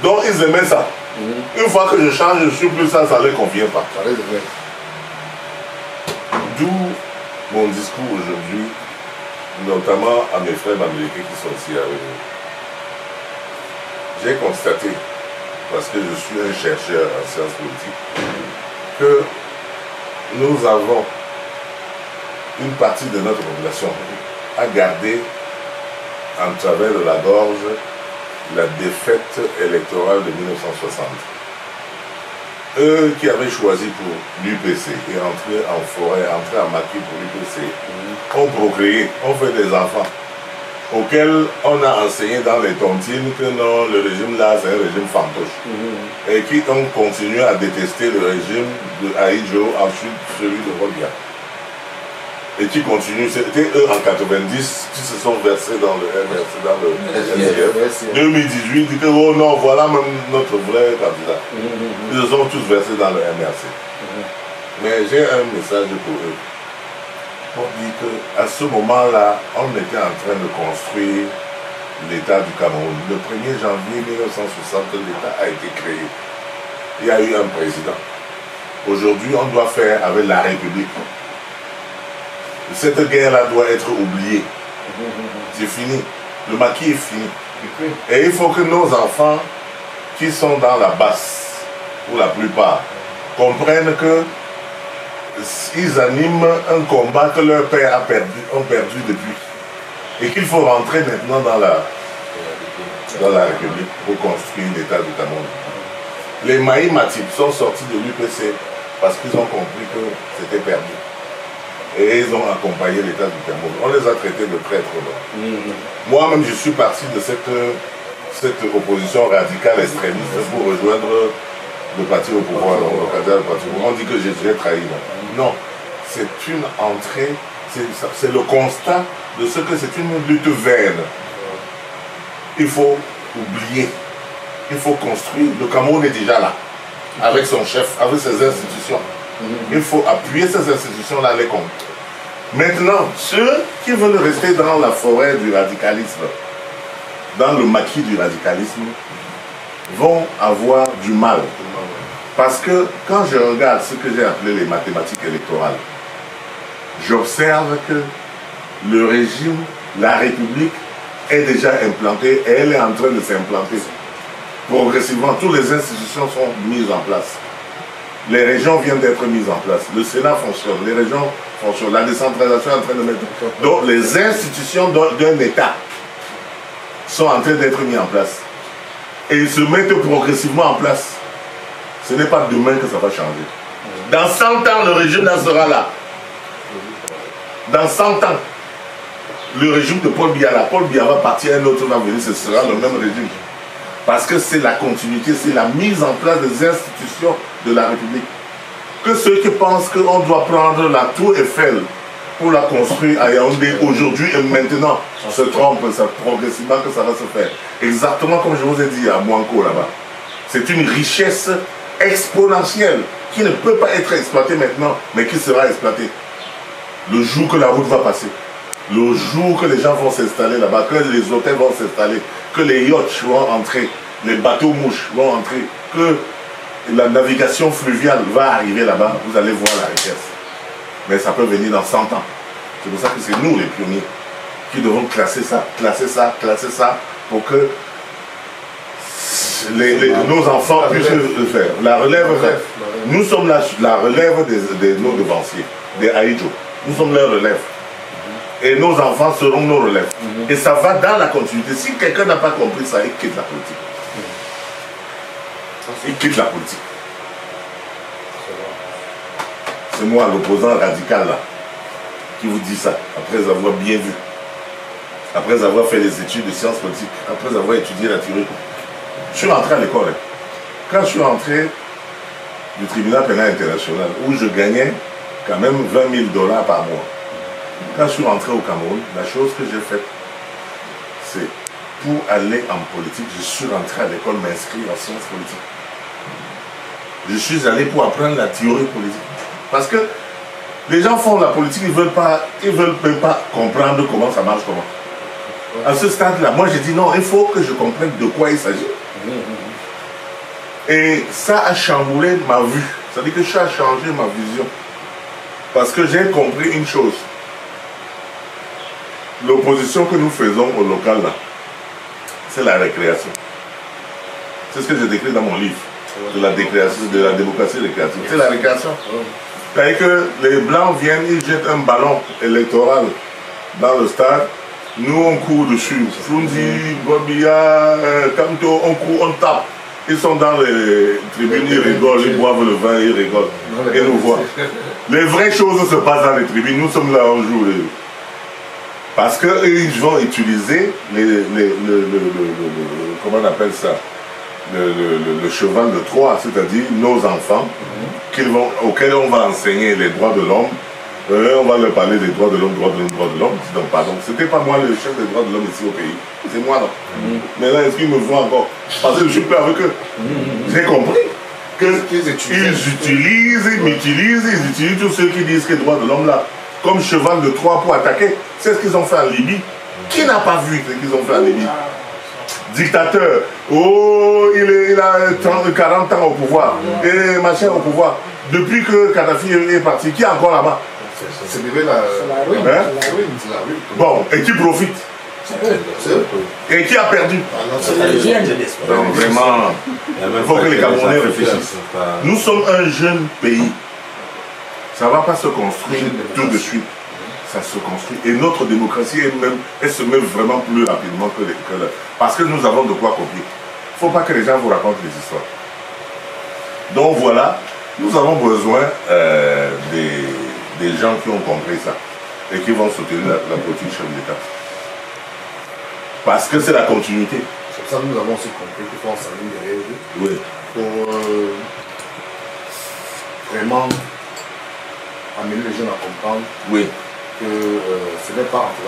Donc ils aimaient ça. Une fois que je change, je ne suis plus ça, ça ne les convient pas. D'où mon discours aujourd'hui, notamment à mes frères américains qui sont ici avec nous. J'ai constaté, parce que je suis un chercheur en sciences politiques, que nous avons une partie de notre population à garder en travers de la gorge la défaite électorale de 1960. Eux qui avaient choisi pour l'UPC et entré en forêt, entré en maquis pour l'UPC, ont procréé, ont fait des enfants, auxquels on a enseigné dans les tontines que non, le régime là c'est un régime fantoche. Et qui ont continué à détester le régime de Ahidjo, ensuite celui de Robia. Et qui continuent, c'était eux en 90 qui se sont versés dans le MRC, dans le SDF. 2018, dit que oh non, voilà même notre vrai candidat. Ils se sont tous versés dans le MRC. Mais j'ai un message pour eux. Pour dire qu'à ce moment-là, on était en train de construire l'État du Cameroun. Le 1er janvier 1960, l'État a été créé. Il y a eu un président. Aujourd'hui, on doit faire avec la République. Cette guerre-là doit être oubliée. C'est fini. Le maquis est fini. Et il faut que nos enfants, qui sont dans la basse, pour la plupart, comprennent que ils animent un combat que leur père ont perdu depuis. Et qu'il faut rentrer maintenant dans la République pour construire l'État du Cameroun. Les Maï Matip sont sortis de l'UPC parce qu'ils ont compris que c'était perdu. Et ils ont accompagné l'État du Cameroun. On les a traités de traîtres. Moi-même, je suis parti de cette opposition radicale extrémiste pour rejoindre le parti au pouvoir. On dit que j'ai trahi. Non, c'est une entrée, c'est le constat de ce que c'est une lutte vaine. Il faut oublier, il faut construire. Le Cameroun est déjà là, avec son chef, avec ses institutions. Il faut appuyer ces institutions-là, les comptes. Maintenant, ceux qui veulent rester dans la forêt du radicalisme, dans le maquis du radicalisme, vont avoir du mal. Parce que quand je regarde ce que j'ai appelé les mathématiques électorales, j'observe que le régime, la République, est déjà implantée et elle est en train de s'implanter. Progressivement, toutes les institutions sont mises en place. Les régions viennent d'être mises en place. Le Sénat fonctionne, les régions fonctionnent, la décentralisation est en train de mettre... Donc les institutions d'un État sont en train d'être mises en place. Et ils se mettent progressivement en place. Ce n'est pas demain que ça va changer. Dans 100 ans, le régime là sera là. Dans 100 ans, le régime de Paul Biya là, Paul Biya va partir, un autre va venir, ce sera le même régime. Parce que c'est la continuité, c'est la mise en place des institutions de la République. Que ceux qui pensent qu'on doit prendre la tour Eiffel pour la construire à Yaoundé aujourd'hui et maintenant se trompent, c'est progressivement que ça va se faire. Exactement comme je vous ai dit à Mouanko là-bas. C'est une richesse exponentielle qui ne peut pas être exploitée maintenant, mais qui sera exploitée le jour que la route va passer. Le jour que les gens vont s'installer là-bas, que les hôtels vont s'installer, que les yachts vont entrer, les bateaux mouches vont entrer, que la navigation fluviale va arriver là-bas, vous allez voir la richesse. Mais ça peut venir dans 100 ans. C'est pour ça que c'est nous les pionniers qui devons classer ça, pour que nos enfants puissent le faire. La relève, nous sommes la relève de nos devanciers, des Ahidjo. Nous sommes leur relève. Et nos enfants seront nos relèves. Et ça va dans la continuité. Si quelqu'un n'a pas compris ça, il quitte la politique. Il quitte la politique. C'est moi, l'opposant radical là, qui vous dit ça, après avoir bien vu. Après avoir fait des études de sciences politiques, après avoir étudié la théorie. Je suis rentré à l'école. Quand je suis rentré du tribunal pénal international, où je gagnais quand même 20 000 $ par mois. Quand je suis rentré au Cameroun, la chose que j'ai faite, c'est pour aller en politique, je suis rentré à l'école m'inscrire en sciences politiques. Je suis allé pour apprendre la théorie politique. Parce que les gens font la politique, ils veulent même pas comprendre comment ça marche, comment. À ce stade-là, moi j'ai dit non, il faut que je comprenne de quoi il s'agit. Et ça a chamboulé ma vue. C'est-à-dire que ça a changé ma vision. Parce que j'ai compris une chose. L'opposition que nous faisons au local, là, c'est la récréation. C'est ce que j'ai décrit dans mon livre. De la démocratie récréative. C'est la récréation. C'est-à-dire que les Blancs viennent, ils jettent un ballon électoral dans le stade. Nous, on court dessus. Frundi, Bobia, Kanto, on court, on tape. Ils sont dans les tribunes, ils rigolent, ils boivent le vin, ils rigolent. Et nous voient. Les vraies choses se passent dans les tribunes. Nous sommes là, on joue. Parce qu'ils vont utiliser comment on appelle ça, le cheval de Troie, c'est-à-dire nos enfants, auxquels on va enseigner les droits de l'homme. On va leur parler des droits de l'homme, droits de l'homme, droits de l'homme. Donc, pardon, c'était pas moi le chef des droits de l'homme ici au pays. C'est moi, non. Mais là, est-ce qu'ils me voient encore? Parce que je suis plus avec eux. J'ai compris qu'ils utilisent, ils m'utilisent, ils utilisent tous ceux qui disent que les droits de l'homme là, comme cheval de Troie pour attaquer. C'est ce qu'ils ont fait en Libye. Qui n'a pas vu ce qu'ils ont fait en Libye? Dictateur. Oh, il a 30, 40 ans au pouvoir. Et machin au pouvoir. Depuis que Kadhafi est parti, qui est encore là-bas? C'est la ruine. Bon, et qui profite? Et qui a perdu? Donc vraiment, il faut que les Camerounais réfléchissent. Nous sommes un jeune pays. Ça ne va pas se construire tout de suite. Ça se construit. Et notre démocratie, elle se met vraiment plus rapidement que parce que nous avons de quoi copier. Il ne faut pas que les gens vous racontent des histoires. Donc voilà, nous avons besoin des gens qui ont compris ça et qui vont soutenir la politique chef d'État. Parce que c'est la continuité. C'est pour ça que nous avons aussi compris qu'il faut en s'aligner derrière eux. Oui. Pour vraiment amener les jeunes à comprendre oui. que ce n'est pas en faisant